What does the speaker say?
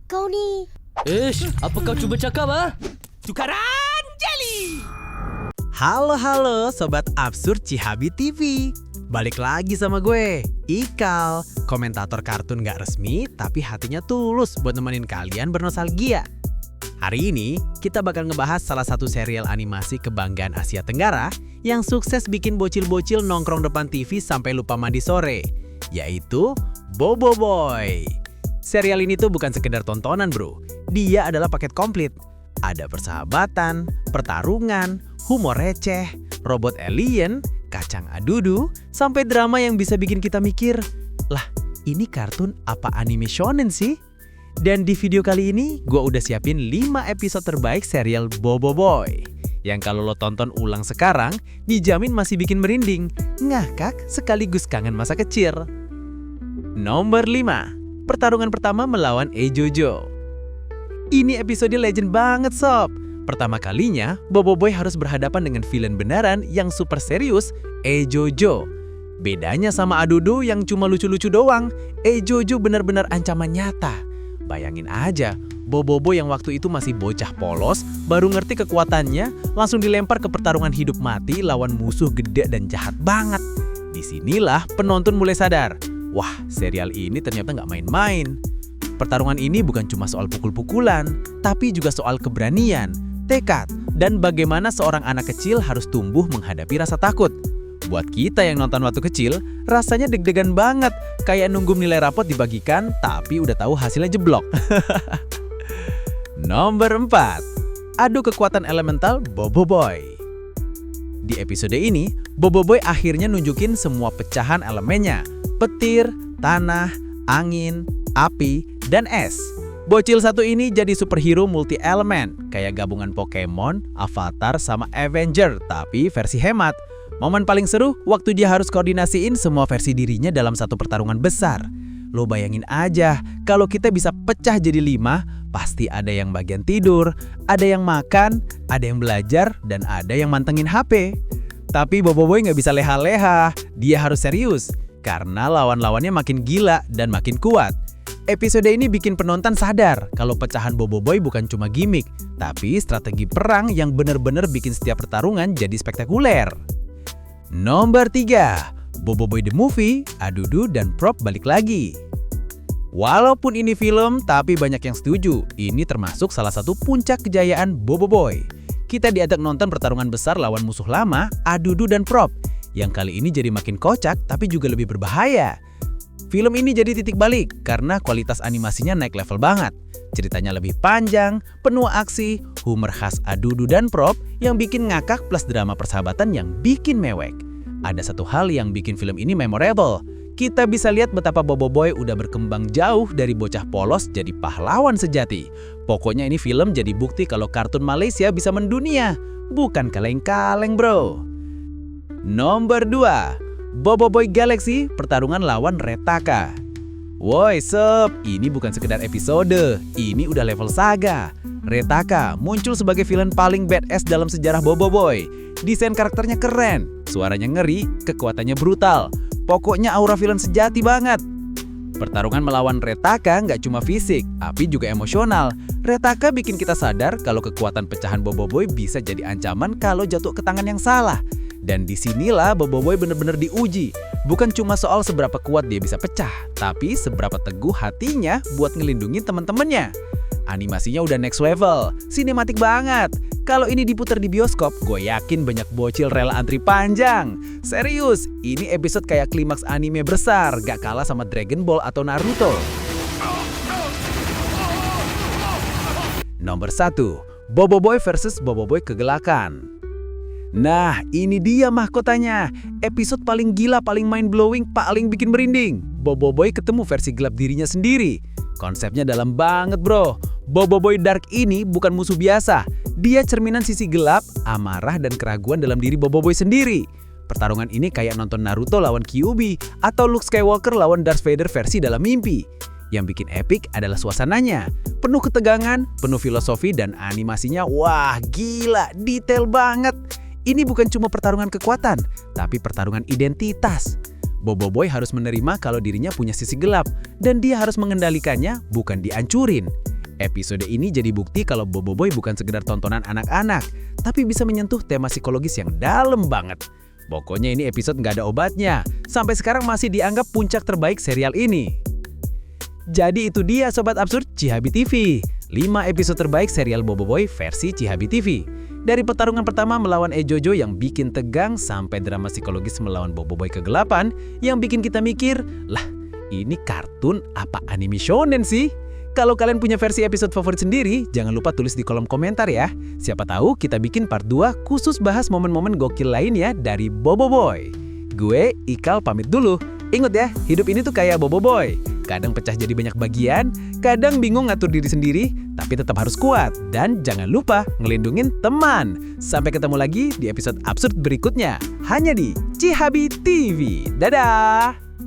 kau nih. Apa kau cuba cakap Tukaran jeli. Halo Sobat Absurd Cihabi TV. Balik lagi sama gue, Ikal, komentator kartun gak resmi tapi hatinya tulus buat nemenin kalian bernostalgia. Hari ini kita bakal ngebahas salah satu serial animasi kebanggaan Asia Tenggara yang sukses bikin bocil-bocil nongkrong depan TV sampai lupa mandi sore, yaitu Bobo Boy. Serial ini tuh bukan sekedar tontonan bro, dia adalah paket komplit. Ada persahabatan, pertarungan, humor receh, robot alien, kacang adudu, sampai drama yang bisa bikin kita mikir, lah ini kartun apa anime shonen sih? Dan di video kali ini gue udah siapin 5 episode terbaik serial Bobo Boy, yang kalau lo tonton ulang sekarang dijamin masih bikin merinding, ngakak sekaligus kangen masa kecil. Nomor 5, pertarungan pertama melawan Jojo. Ini episode legend banget sob. Pertama kalinya, Bobo Boy harus berhadapan dengan villain beneran yang super serius, Jojo. Bedanya sama Adudu yang cuma lucu-lucu doang, Jojo benar-benar ancaman nyata. Bayangin aja, Bobo Boy yang waktu itu masih bocah polos, baru ngerti kekuatannya, langsung dilempar ke pertarungan hidup mati lawan musuh gede dan jahat banget. Disinilah penonton mulai sadar, wah serial ini ternyata nggak main-main. Pertarungan ini bukan cuma soal pukul-pukulan, tapi juga soal keberanian, tekad, dan bagaimana seorang anak kecil harus tumbuh menghadapi rasa takut. Buat kita yang nonton waktu kecil, rasanya deg-degan banget, kayak nunggu nilai rapot dibagikan, tapi udah tahu hasilnya jeblok. Nomor 4, adu kekuatan elemental Bobo Boy. Di episode ini, Bobo Boy akhirnya nunjukin semua pecahan elemennya, petir, tanah, angin, api, dan es. Bocil satu ini jadi superhero multi-elemen, kayak gabungan Pokemon, Avatar, sama Avenger, tapi versi hemat. Momen paling seru waktu dia harus koordinasiin semua versi dirinya dalam satu pertarungan besar. Lo bayangin aja, kalau kita bisa pecah jadi 5, pasti ada yang bagian tidur, ada yang makan, ada yang belajar, dan ada yang mantengin HP. Tapi Bobo Boy nggak bisa leha-leha, dia harus serius, karena lawan-lawannya makin gila dan makin kuat. Episode ini bikin penonton sadar kalau pecahan Bobo Boy bukan cuma gimmick, tapi strategi perang yang bener-bener bikin setiap pertarungan jadi spektakuler. Nomor 3, Bobo Boy the Movie, Adudu dan Prop balik lagi. Walaupun ini film, tapi banyak yang setuju, ini termasuk salah satu puncak kejayaan Bobo Boy. Kita diajak nonton pertarungan besar lawan musuh lama, Adudu dan Prop, yang kali ini jadi makin kocak tapi juga lebih berbahaya. Film ini jadi titik balik karena kualitas animasinya naik level banget. Ceritanya lebih panjang, penuh aksi, humor khas Adudu dan Prop yang bikin ngakak plus drama persahabatan yang bikin mewek. Ada satu hal yang bikin film ini memorable. Kita bisa lihat betapa Bobo Boy udah berkembang jauh dari bocah polos jadi pahlawan sejati. Pokoknya ini film jadi bukti kalau kartun Malaysia bisa mendunia, bukan kaleng-kaleng bro. Nomor 2, Bobo Boy Galaxy, pertarungan lawan Retaka. Woi sob, ini bukan sekedar episode, ini udah level saga. Retaka muncul sebagai villain paling badass dalam sejarah Bobo Boy. Desain karakternya keren, suaranya ngeri, kekuatannya brutal. Pokoknya aura villain sejati banget. Pertarungan melawan Retaka nggak cuma fisik, tapi juga emosional. Retaka bikin kita sadar kalau kekuatan pecahan Bobo Boy bisa jadi ancaman kalau jatuh ke tangan yang salah. Dan disinilah Bobo Boy bener-bener diuji. Bukan cuma soal seberapa kuat dia bisa pecah, tapi seberapa teguh hatinya buat ngelindungin teman-temannya. Animasinya udah next level, sinematik banget. Kalau ini diputar di bioskop, gue yakin banyak bocil rela antri panjang. Serius, ini episode kayak klimaks anime besar, gak kalah sama Dragon Ball atau Naruto. Nomor 1, Bobo Boy versus Bobo Boy Kegelakan. Nah, ini dia mahkotanya. Episode paling gila, paling mind-blowing, paling bikin merinding. Bobo Boy ketemu versi gelap dirinya sendiri. Konsepnya dalam banget bro. Bobo Boy Dark ini bukan musuh biasa. Dia cerminan sisi gelap, amarah, dan keraguan dalam diri Bobo Boy sendiri. Pertarungan ini kayak nonton Naruto lawan Kyuubi atau Luke Skywalker lawan Darth Vader versi dalam mimpi. Yang bikin epic adalah suasananya. Penuh ketegangan, penuh filosofi, dan animasinya wah gila, detail banget. Ini bukan cuma pertarungan kekuatan, tapi pertarungan identitas. Bobo Boy harus menerima kalau dirinya punya sisi gelap, dan dia harus mengendalikannya, bukan dihancurin. Episode ini jadi bukti kalau Boboiboy bukan sekedar tontonan anak-anak, tapi bisa menyentuh tema psikologis yang dalam banget. Pokoknya ini episode nggak ada obatnya. Sampai sekarang masih dianggap puncak terbaik serial ini. Jadi itu dia Sobat Absurd Cihabi TV. 5 episode terbaik serial Boboiboy versi Cihabi TV. Dari pertarungan pertama melawan Ejojo yang bikin tegang sampai drama psikologis melawan Boboiboy kegelapan yang bikin kita mikir, lah ini kartun apa anime shonen sih? Kalau kalian punya versi episode favorit sendiri, jangan lupa tulis di kolom komentar ya. Siapa tahu kita bikin part 2 khusus bahas momen-momen gokil lainnya dari Boboiboy. Gue Ikal pamit dulu. Ingat ya, hidup ini tuh kayak Boboiboy. Kadang pecah jadi banyak bagian, kadang bingung ngatur diri sendiri, tapi tetap harus kuat. Dan jangan lupa ngelindungin teman. Sampai ketemu lagi di episode absurd berikutnya. Hanya di Cihabi TV. Dadah!